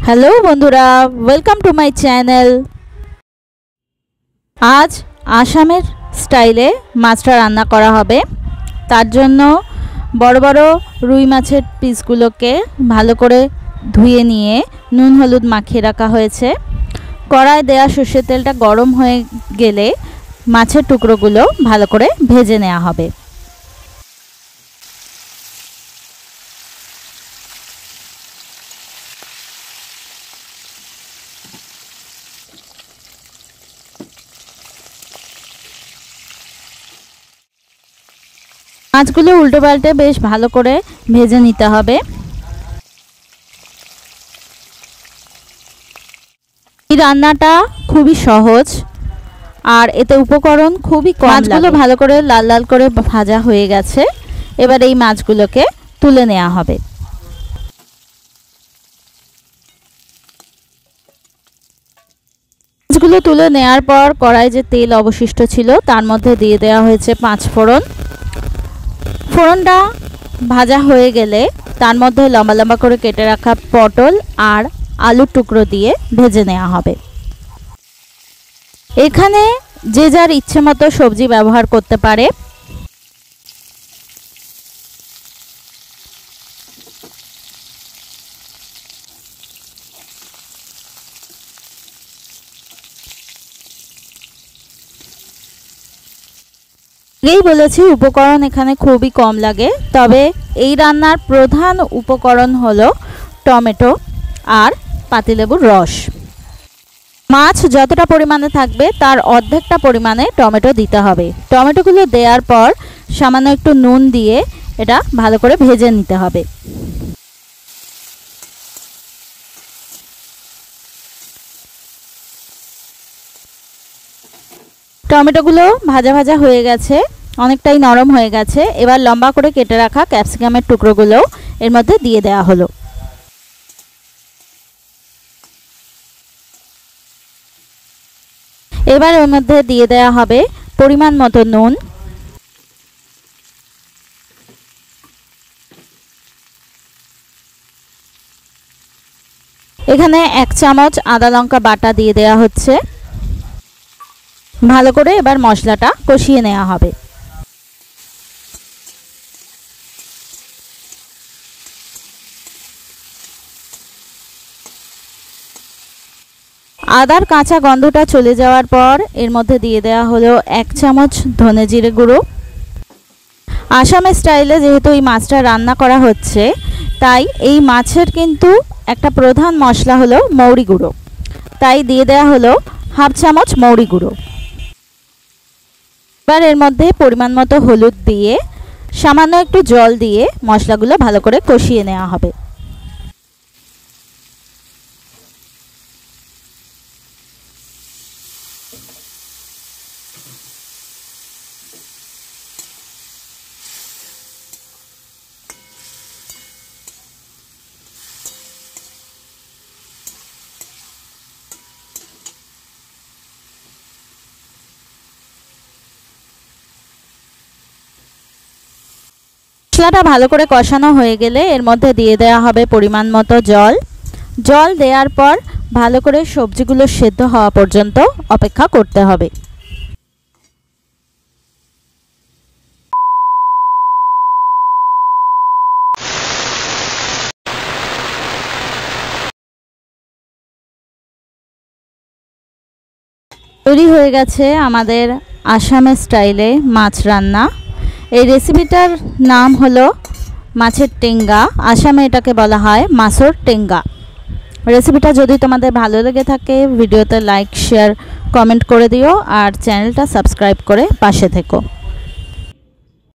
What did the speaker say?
Hello বন্ধুরা, welcome to my channel. আজ আসামের স্টাইলে মাছটা রান্না করা হবে। তার জন্য বড় বড় রুই মাছের পিসগুলোকে ভালো করে ধুয়ে নিয়ে নুন হলুদ মাখিয়ে রাখা হয়েছে। কড়ায় দেওয়া সর্ষের তেলটা গরম হয়ে গেলে মাছের টুকরোগুলো ভালো করে ভেজে নেওয়া হবে। মাছগুলো উল্টো পাল্টে বেশ ভালো করে ভেজে নিতে হবে। এই রান্নাটা খুবই সহজ আর এতে উপকরণ খুবই কম। মাছগুলো ভালো করে লাল লাল করে ভাজা হয়ে গেছে। এবার এই মাছগুলোকে তুলে নেওয়া হবে। মাছগুলো তুলে নেওয়ার পর কড়াইয়ে যে তেল অবশিষ্ট ছিল তার মধ্যে দিয়ে দেওয়া হয়েছে 5 ফোড়ন। ফোড়নটা ভাজা হয়ে গেলে তার মধ্যে লম্বা লম্বা করে কেটে রাখা পটল আর আলুর টুকরো দিয়ে ভেজে নেওয়া হবে। এখানে যে যার ইচ্ছে মতো সবজি ব্যবহার করতে পারে। আগেই বলেছি উপকরণ এখানে খুবই কম লাগে, তবে এই রান্নার প্রধান উপকরণ হলো টমেটো আর পাতিলেবুর রস। মাছ যতটা পরিমাণে থাকবে তার অর্ধেকটা পরিমাণে টমেটো দিতে হবে। টমেটোগুলো দেওয়ার পর সামান্য একটু নুন দিয়ে এটা ভালো করে ভেজে নিতে হবে। টমেটোগুলো ভাজা ভাজা হয়ে গেছে, অনেকটাই নরম হয়ে গেছে। এবার লম্বা করে কেটে রাখা ক্যাপসিকামের টুকরোগুলো এর মধ্যে দিয়ে দেওয়া হলো। এবার এর মধ্যে দিয়ে দেওয়া হবে পরিমাণ মতো নুন, এখানে 1 চামচ আদা লঙ্কা বাটা দিয়ে দেওয়া হচ্ছে। ভালো করে এবার মশলাটা কষিয়ে নেওয়া হবে। আদার কাঁচা গন্ধটা চলে যাওয়ার পর এর মধ্যে দিয়ে দেওয়া হলো 1 চামচ ধনে জিরে গুঁড়ো। আসামের স্টাইলে যেহেতু এই মাছটা রান্না করা হচ্ছে, তাই এই মাছের কিন্তু একটা প্রধান মশলা হলো মৌরি গুঁড়ো, তাই দিয়ে দেওয়া হলো 1/2 চামচ মৌরি গুঁড়ো। এবার এর মধ্যে পরিমাণ মতো হলুদ দিয়ে সামান্য একটু জল দিয়ে মশলাগুলো ভালো করে কষিয়ে নেওয়া হবে। মশলাটা ভালো করে কষানো হয়ে গেলে এর মধ্যে দিয়ে দেওয়া হবে পরিমাণ মতো জল। জল দেওয়ার পর ভালো করে সবজিগুলো সেদ্ধ হওয়া পর্যন্ত অপেক্ষা করতে হবে। তৈরি হয়ে গেছে আমাদের আসামের স্টাইলে মাছ রান্না। এই রেসিপিটার নাম হলো মাছের টেঙ্গা। আসামে এটাকে বলা হয় মাছর টেঙ্গা। রেসিপিটা যদি তোমাদের ভালো লেগে থাকে ভিডিওতে লাইক শেয়ার কমেন্ট করে দিও আর চ্যানেলটা সাবস্ক্রাইব করে পাশে থেকো।